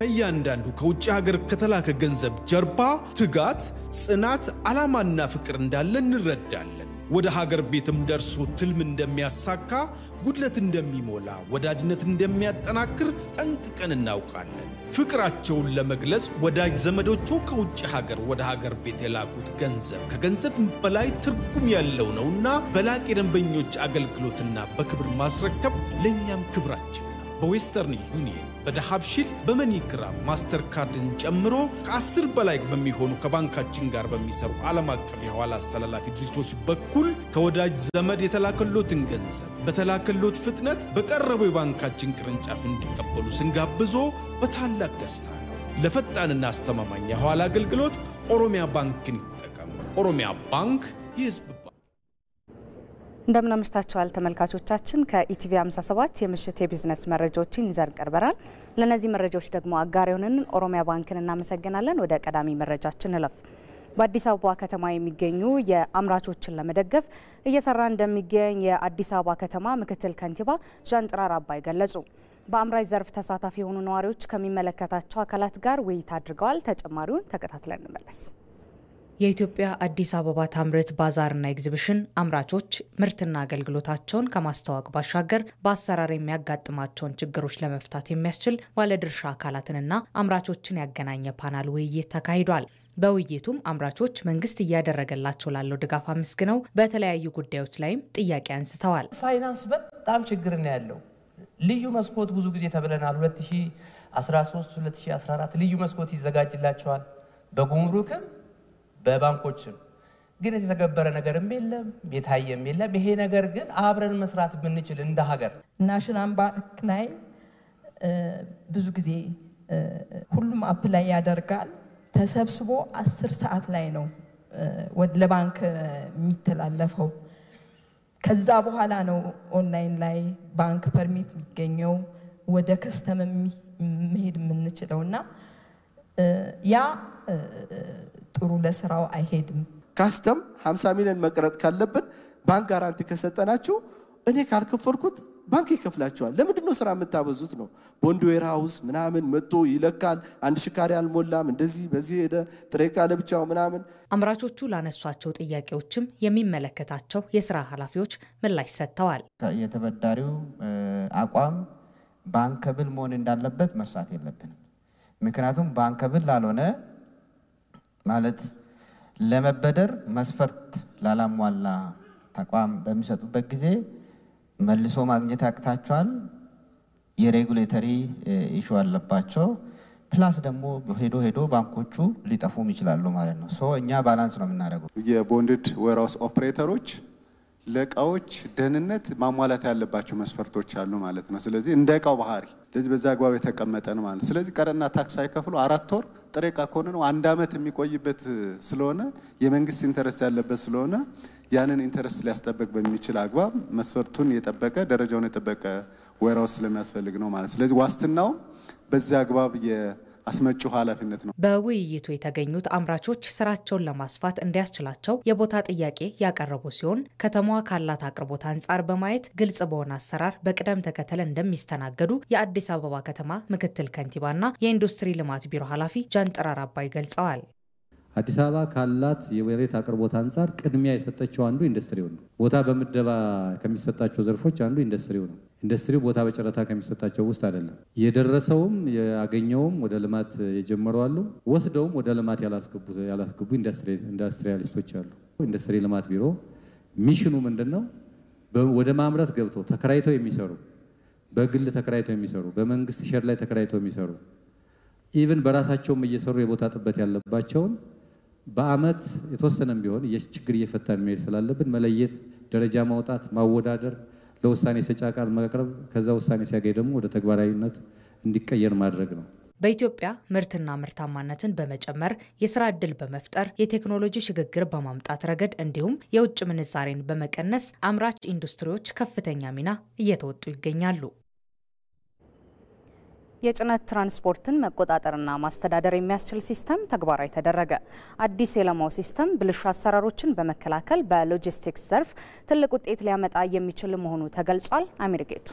እያንዳንዱ ከውጭ ሀገር ከተላከ ገንዘብ ጀርባ ትጋት፣ ጽናት፣ ዓላማና ፍቅር እንዳለ እንረዳለን። ወደ ሀገር ቤትም ደርሶ ትልም እንደሚያሳካ፣ ጉድለት እንደሚሞላ፣ ወዳጅነት እንደሚያጠናክር ጠንቅቀን እናውቃለን። ፍቅራቸውን ለመግለጽ ወዳጅ ዘመዶቹ ከውጭ ሀገር ወደ ሀገር ቤት የላኩት ገንዘብ ከገንዘብ በላይ ትርጉም ያለው ነውና በላቅ የደንበኞች አገልግሎትና በክብር ማስረከብ ለኛም ክብራችን ነው። በዌስተርን ዩኒየን፣ በዳሃብሺል፣ በመኒግራም ማስተርካርድን ጨምሮ ከ10 በላይ በሚሆኑ ከባንካችን ጋር በሚሰሩ ዓለም አቀፍ የሐዋላ አስተላላፊ ድርጅቶች በኩል ከወዳጅ ዘመድ የተላከሎትን ገንዘብ በተላከሎት ፍጥነት በቀረበው የባንካችን ቅርንጫፍ እንዲቀበሉ ስንጋብዞ በታላቅ ደስታ ነው። ለፈጣንና አስተማማኝ የሐዋላ አገልግሎት ኦሮሚያ ባንክን ይጠቀሙ። ኦሮሚያ ባንክ የሕዝብ እንደምን አምሽታችኋል ተመልካቾቻችን። ከኢቲቪ 57 የምሽት የቢዝነስ መረጃዎችን ይዘን ቀርበናል። ለነዚህ መረጃዎች ደግሞ አጋር የሆነን ኦሮሚያ ባንክን እናመሰግናለን። ወደ ቀዳሚ መረጃችን እንለፍ። በአዲስ አበባ ከተማ የሚገኙ የአምራቾችን ለመደገፍ እየሰራ እንደሚገኝ የአዲስ አበባ ከተማ ምክትል ከንቲባ ዣንጥራር አባይ ገለጹ። በአምራች ዘርፍ ተሳታፊ የሆኑ ነዋሪዎች ከሚመለከታቸው አካላት ጋር ውይይት አድርገዋል። ተጨማሪውን ተከታትለን እንመለስ። የኢትዮጵያ አዲስ አበባ ታምርት ባዛርና ኤግዚቢሽን አምራቾች ምርትና አገልግሎታቸውን ከማስተዋወቅ ባሻገር በአሰራር የሚያጋጥማቸውን ችግሮች ለመፍታት የሚያስችል ባለድርሻ አካላትንና አምራቾችን ያገናኘ ፓናል ውይይት ተካሂዷል። በውይይቱም አምራቾች መንግስት እያደረገላቸው ላለው ድጋፍ አመስግነው በተለያዩ ጉዳዮች ላይም ጥያቄ አንስተዋል። ፋይናንስ በጣም ችግር ነው ያለው። ልዩ መስኮት ብዙ ጊዜ ተብለናል። 2013 2014 ልዩ መስኮት ይዘጋጅላቸዋል በጉምሩክም በባንኮችም ግን የተተገበረ ነገርም የለም፣ የታየም የለም። ይሄ ነገር ግን አብረን መስራት ብንችል እንደ ሀገር ናሽናል ባንክ ላይ ብዙ ጊዜ ሁሉም አፕላይ ያደርጋል። ተሰብስቦ 10 ሰዓት ላይ ነው ወደ ለባንክ የሚተላለፈው። ከዛ በኋላ ነው ኦንላይን ላይ ባንክ ፐርሚት የሚገኘው ወደ ከስተም መሄድ የምንችለውና ያ ጥሩ ለስራው አይሄድም። ካስተም 50 ሚሊዮን መቅረጥ ካለብን ባንክ ጋራንቲ ከሰጠናችሁ እኔ ካልከፈልኩት ባንክ ይከፍላቸዋል። ለምንድን ነው ስራ የምታበዙት ነው? ቦንድ ዌርሃውስ ምናምን መጥቶ ይለካል። አንድ ሽካሪ አልሞላም እንደዚህ በዚህ ሄደ ጥሬ ዕቃ ለብቻው ምናምን። አምራቾቹ ላነሷቸው ጥያቄዎችም የሚመለከታቸው የስራ ኃላፊዎች ምላሽ ሰጥተዋል። የተበዳሪው አቋም ባንከብል መሆን እንዳለበት መርሳት የለብንም። ምክንያቱም ባንከብል ላልሆነ ማለት ለመበደር መስፈርት ላላሟላ ተቋም በሚሰጡበት ጊዜ መልሶ ማግኘት ያቅታቸዋል። የሬጉሌተሪ ኢሹ አለባቸው። ፕላስ ደግሞ ሄዶ ባንኮቹ ሊጠፉም ይችላሉ ማለት ነው። እኛ ባላንስ ነው የምናደርገው። የቦንድድ ዌርሃውስ ኦፕሬተሮች ለቃዎች ደህንነት ማሟላት ያለባቸው መስፈርቶች አሉ ማለት ነው። ስለዚህ እንደ ቃው ባህሪ ለዚህ በዛ አግባብ የተቀመጠ ነው ማለት። ስለዚህ ቀረና ታክስ ሳይከፍሉ 4 ወር ጥሬ ዕቃ ከሆነ ነው 1 አመት የሚቆይበት ስለሆነ የመንግስት ኢንተረስት ያለበት ስለሆነ ያንን ኢንተረስት ሊያስጠብቅ በሚችል አግባብ መስፈርቱን የጠበቀ ደረጃውን የጠበቀ ዌርሃውስ ስለሚያስፈልግ ነው ማለት። ስለዚህ ዋስትናው በዛ አግባብ አስመጩ ኃላፊነት ነው። በውይይቱ የተገኙት አምራቾች ስራቸውን ለማስፋት እንዲያስችላቸው የቦታ ጥያቄ ያቀረቡ ሲሆን ከተማዋ ካላት አቅርቦት አንጻር በማየት ግልጽ በሆነ አሰራር በቅደም ተከተል እንደሚስተናገዱ የአዲስ አበባ ከተማ ምክትል ከንቲባና የኢንዱስትሪ ልማት ቢሮ ኃላፊ ዣንጥራር አባይ ገልጸዋል። አዲስ አበባ ካላት የመሬት አቅርቦት አንጻር ቅድሚያ የሰጠችው አንዱ ኢንዱስትሪው ነው። ቦታ በመደባ ከሚሰጣቸው ዘርፎች አንዱ ኢንዱስትሪው ነው። ኢንዱስትሪው ቦታ በጨረታ ከሚሰጣቸው ውስጥ አይደለም። የደረሰውም ያገኘውም ወደ ልማት የጀመረው አሉ፣ ወስደውም ወደ ልማት ያላስገቡ ኢንዱስትሪያሊስቶች አሉ። ኢንዱስትሪ ልማት ቢሮ ሚሽኑ ምንድነው? ወደ ማምረት ገብተው ተከራይተው የሚሰሩ፣ በግል ተከራይተው የሚሰሩ፣ በመንግስት ሼር ላይ ተከራይተው የሚሰሩ ኢቭን በራሳቸውም እየሰሩ የቦታ ጥበት ያለባቸውን በአመት የተወሰነም ቢሆን የችግር እየፈታን መሄድ ስላለብን መለየት፣ ደረጃ ማውጣት፣ ማወዳደር፣ ለውሳኔ ሰጪ አካል ማቅረብ፣ ከዛ ውሳኔ ሲያገኝ ደግሞ ወደ ተግባራዊነት እንዲቀየር ማድረግ ነው። በኢትዮጵያ ምርትና ምርታማነትን በመጨመር የስራ ዕድል በመፍጠር የቴክኖሎጂ ሽግግር በማምጣት ረገድ እንዲሁም የውጭ ምንዛሬን በመቀነስ አምራች ኢንዱስትሪዎች ከፍተኛ ሚና እየተወጡ ይገኛሉ። የጭነት ትራንስፖርትን መቆጣጠርና ማስተዳደር የሚያስችል ሲስተም ተግባራዊ ተደረገ። አዲስ የለማው ሲስተም ብልሹ አሰራሮችን በመከላከል በሎጂስቲክስ ዘርፍ ትልቅ ውጤት ሊያመጣ የሚችል መሆኑ ተገልጿል። አሚር ጌቱ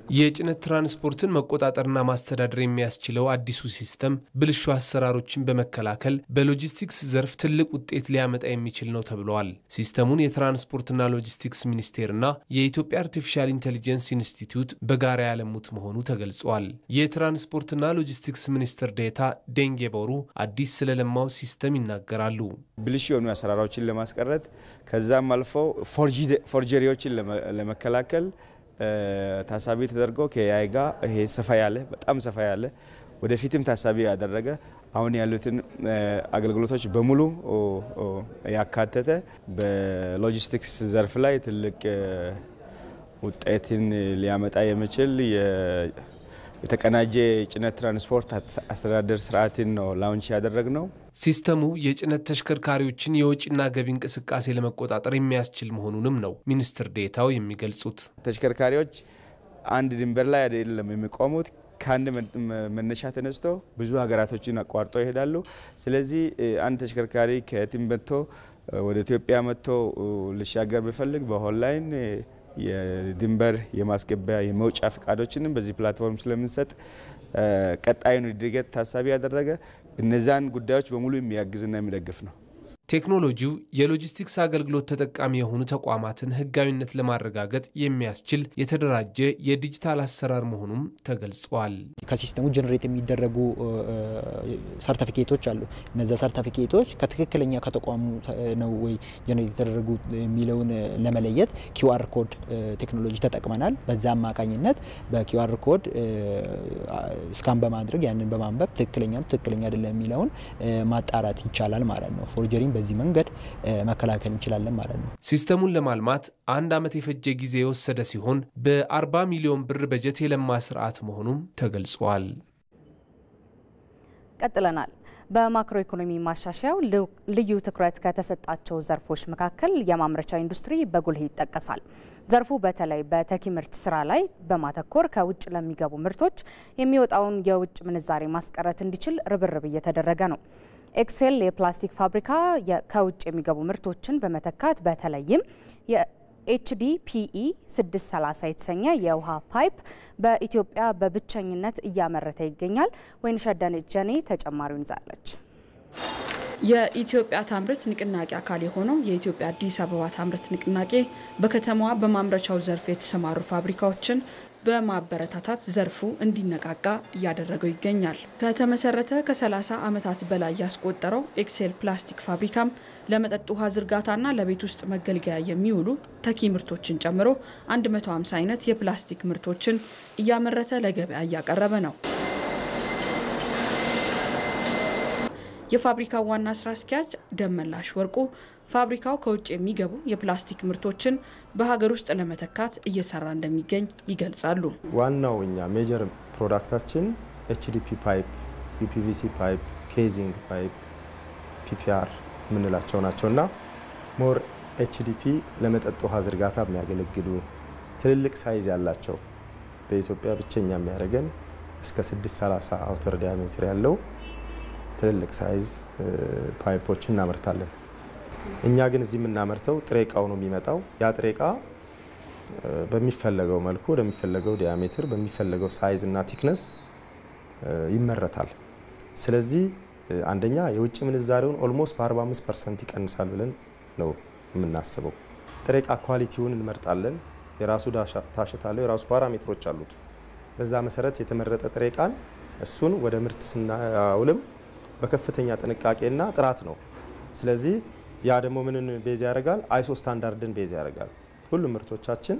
የጭነት ትራንስፖርትን መቆጣጠርና ማስተዳደር የሚያስችለው አዲሱ ሲስተም ብልሹ አሰራሮችን በመከላከል በሎጂስቲክስ ዘርፍ ትልቅ ውጤት ሊያመጣ የሚችል ነው ተብሏል። ሲስተሙን የትራንስፖርትና ሎጂስቲክስ ሚኒስቴርና የኢትዮጵያ አርቲፊሻል ኢንተለጀንስ ኢንስቲትዩት በጋራ ያለሙት መሆኑ ተገልጿል። የትራንስፖርትና ሎጂስቲክስ ሚኒስትር ዴኤታ ደንጌ ቦሩ አዲስ ስለለማው ሲስተም ይናገራሉ። ብልሹ የሆኑ አሰራሮችን ለማስቀረት ከዛም አልፈው ፎርጀሪዎችን ለመከላከል ታሳቢ ተደርጎ ከያይ ጋር ይሄ በጣም ሰፋ ያለ ወደፊትም ታሳቢ ያደረገ አሁን ያሉትን አገልግሎቶች በሙሉ ያካተተ በሎጂስቲክስ ዘርፍ ላይ ትልቅ ውጤትን ሊያመጣ የሚችል የተቀናጀ የጭነት ትራንስፖርት አስተዳደር ስርዓትን ነው ላውንች ያደረግነው። ሲስተሙ የጭነት ተሽከርካሪዎችን የወጪና ገቢ እንቅስቃሴ ለመቆጣጠር የሚያስችል መሆኑንም ነው ሚኒስትር ዴኤታው የሚገልጹት። ተሽከርካሪዎች አንድ ድንበር ላይ አይደለም የሚቆሙት፣ ከአንድ መነሻ ተነስቶ ብዙ ሀገራቶችን አቋርጦ ይሄዳሉ። ስለዚህ አንድ ተሽከርካሪ ከየትም መጥቶ ወደ ኢትዮጵያ መጥቶ ሊሻገር ቢፈልግ በኦንላይን የድንበር የማስገቢያ የመውጫ ፍቃዶችንም በዚህ ፕላትፎርም ስለምንሰጥ ቀጣዩን እድገት ታሳቢ ያደረገ እነዛን ጉዳዮች በሙሉ የሚያግዝና የሚደግፍ ነው። ቴክኖሎጂው የሎጂስቲክስ አገልግሎት ተጠቃሚ የሆኑ ተቋማትን ህጋዊነት ለማረጋገጥ የሚያስችል የተደራጀ የዲጂታል አሰራር መሆኑም ተገልጿል። ከሲስተሙ ጀነሬት የሚደረጉ ሰርቲፊኬቶች አሉ። እነዛ ሰርቲፊኬቶች ከትክክለኛ ከተቋሙ ነው ወይ ጀነሬት የተደረጉ የሚለውን ለመለየት ኪውአር ኮድ ቴክኖሎጂ ተጠቅመናል። በዛ አማካኝነት በኪውአር ኮድ ስካን በማድረግ ያንን በማንበብ ትክክለኛ አይደለም የሚለውን ማጣራት ይቻላል ማለት ነው። ፎርጀሪን በዚህ መንገድ መከላከል እንችላለን ማለት ነው። ሲስተሙን ለማልማት 1 ዓመት የፈጀ ጊዜ የወሰደ ሲሆን በ40 ሚሊዮን ብር በጀት የለማ ስርዓት መሆኑም ተገልጿል። ቀጥለናል። በማክሮ ኢኮኖሚ ማሻሻያው ልዩ ትኩረት ከተሰጣቸው ዘርፎች መካከል የማምረቻ ኢንዱስትሪ በጉልህ ይጠቀሳል። ዘርፉ በተለይ በተኪ ምርት ስራ ላይ በማተኮር ከውጭ ለሚገቡ ምርቶች የሚወጣውን የውጭ ምንዛሬ ማስቀረት እንዲችል ርብርብ እየተደረገ ነው። ኤክሴል የፕላስቲክ ፋብሪካ ከውጭ የሚገቡ ምርቶችን በመተካት በተለይም የኤችዲፒኢ 630 የተሰኘ የውሃ ፓይፕ በኢትዮጵያ በብቸኝነት እያመረተ ይገኛል። ወይንሸት ደጀኔ ተጨማሪውን ይዛለች። የኢትዮጵያ ታምርት ንቅናቄ አካል የሆነው የኢትዮጵያ አዲስ አበባ ታምርት ንቅናቄ በከተማዋ በማምረቻው ዘርፍ የተሰማሩ ፋብሪካዎችን በማበረታታት ዘርፉ እንዲነቃቃ እያደረገው ይገኛል። ከተመሰረተ ከ30 ዓመታት በላይ ያስቆጠረው ኤክሴል ፕላስቲክ ፋብሪካም ለመጠጥ ውሃ ዝርጋታና ለቤት ውስጥ መገልገያ የሚውሉ ተኪ ምርቶችን ጨምሮ 150 አይነት የፕላስቲክ ምርቶችን እያመረተ ለገበያ እያቀረበ ነው። የፋብሪካው ዋና ስራ አስኪያጅ ደመላሽ ወርቁ ፋብሪካው ከውጭ የሚገቡ የፕላስቲክ ምርቶችን በሀገር ውስጥ ለመተካት እየሰራ እንደሚገኝ ይገልጻሉ። ዋናው እኛ ሜጀር ፕሮዳክታችን ኤችዲፒ ፓይፕ፣ ዩፒቪሲ ፓይፕ፣ ኬዚንግ ፓይፕ፣ ፒፒአር ምንላቸው ናቸውና ሞር ኤችዲፒ ለመጠጥ ውሃ ዝርጋታ የሚያገለግሉ ትልልቅ ሳይዝ ያላቸው በኢትዮጵያ ብቸኛ የሚያደርገን እስከ 630 አውተር ዲያሜትር ያለው ትልልቅ ሳይዝ ፓይፖችን እናመርታለን። እኛ ግን እዚህ የምናመርተው ጥሬ ዕቃው ነው የሚመጣው። ያ ጥሬ ዕቃ በሚፈለገው መልኩ ለሚፈለገው ዲያሜትር በሚፈለገው ሳይዝ እና ቲክነስ ይመረታል። ስለዚህ አንደኛ የውጭ ምንዛሬውን ኦልሞስት በ45% ይቀንሳል ብለን ነው የምናስበው። ጥሬ ዕቃ ኳሊቲውን እንመርጣለን። የራሱ ዳሽታ አለው፣ የራሱ ፓራሜትሮች አሉት። በዛ መሰረት የተመረጠ ጥሬ ዕቃን እሱን ወደ ምርት ስናውልም በከፍተኛ ጥንቃቄና ጥራት ነው። ስለዚህ ያ ደግሞ ምንን ቤዝ ያደርጋል? አይሶ ስታንዳርድን ቤዝ ያደርጋል። ሁሉም ምርቶቻችን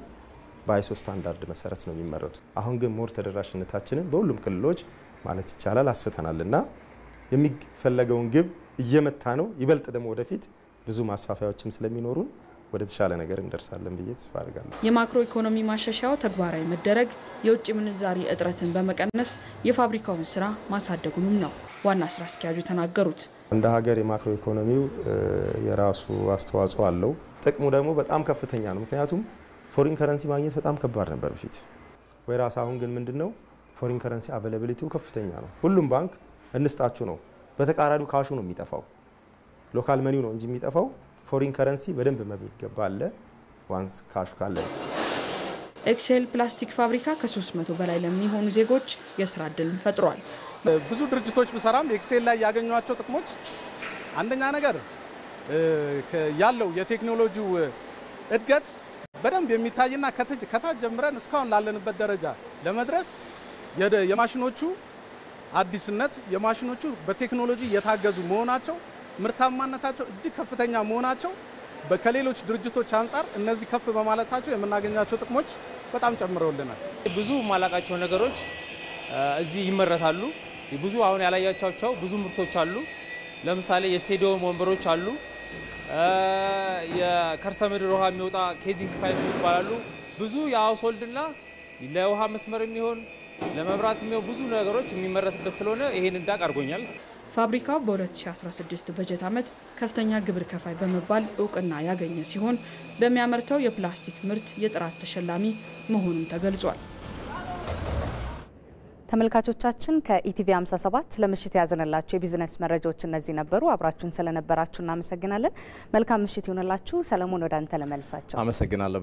በአይሶ ስታንዳርድ መሰረት ነው የሚመረቱ። አሁን ግን ሞር ተደራሽነታችንን በሁሉም ክልሎች ማለት ይቻላል አስፍተናልና የሚፈለገውን ግብ እየመታ ነው። ይበልጥ ደግሞ ወደፊት ብዙ ማስፋፋያዎችም ስለሚኖሩን ወደ ተሻለ ነገር እንደርሳለን ብዬ ተስፋ አደርጋለሁ። የማክሮ ኢኮኖሚ ማሻሻያው ተግባራዊ መደረግ የውጭ ምንዛሪ እጥረትን በመቀነስ የፋብሪካውን ስራ ማሳደጉንም ነው ዋና ስራ አስኪያጁ ተናገሩት። እንደ ሀገር የማክሮ ኢኮኖሚው የራሱ አስተዋጽኦ አለው። ጥቅሙ ደግሞ በጣም ከፍተኛ ነው። ምክንያቱም ፎሪን ከረንሲ ማግኘት በጣም ከባድ ነበር በፊት። ወይራስ አሁን ግን ምንድነው ፎሪን ከረንሲ አቬሌቢሊቲው ከፍተኛ ነው። ሁሉም ባንክ እንስጣችሁ ነው። በተቃራኒው ካሹ ነው የሚጠፋው። ሎካል መኒው ነው እንጂ የሚጠፋው ፎሪን ከረንሲ በደንብ መገባ አለ ዋንስ ካሹ ካለ። ኤክሴል ፕላስቲክ ፋብሪካ ከ300 በላይ ለሚሆኑ ዜጎች የስራ ዕድልን ፈጥሯል። ብዙ ድርጅቶች ብሰራም ኤክሴል ላይ ያገኟቸው ጥቅሞች አንደኛ ነገር ያለው የቴክኖሎጂው እድገት በደንብ የሚታይና ከታች ጀምረን እስካሁን ላለንበት ደረጃ ለመድረስ የማሽኖቹ አዲስነት የማሽኖቹ በቴክኖሎጂ የታገዙ መሆናቸው ምርታማነታቸው እጅግ ከፍተኛ መሆናቸው ከሌሎች ድርጅቶች አንፃር እነዚህ ከፍ በማለታቸው የምናገኛቸው ጥቅሞች በጣም ጨምረውልናል። ብዙ ማላቃቸው ነገሮች እዚህ ይመረታሉ። ብዙ አሁን ያላያቻቸው ብዙ ምርቶች አሉ። ለምሳሌ የስቴዲየም ወንበሮች አሉ። የከርሰ ምድር ውሃ የሚወጣ ኬዚንግ ፓይፕ ይባላሉ። ብዙ የሃውስሆልድና ለውሃ መስመር የሚሆን ለመብራት የሚሆን ብዙ ነገሮች የሚመረትበት ስለሆነ ይሄን እንዳቅ አድርጎኛል። ፋብሪካው በ2016 በጀት ዓመት ከፍተኛ ግብር ከፋይ በመባል እውቅና ያገኘ ሲሆን በሚያመርተው የፕላስቲክ ምርት የጥራት ተሸላሚ መሆኑን ተገልጿል። ተመልካቾቻችን ከኢቲቪ 57 ለምሽት ያዘነላችሁ የቢዝነስ መረጃዎች እነዚህ ነበሩ። አብራችሁን ስለነበራችሁ እናመሰግናለን። መልካም ምሽት ይሁንላችሁ። ሰለሞን ወደ አንተ ለመልሳቸው። አመሰግናለሁ።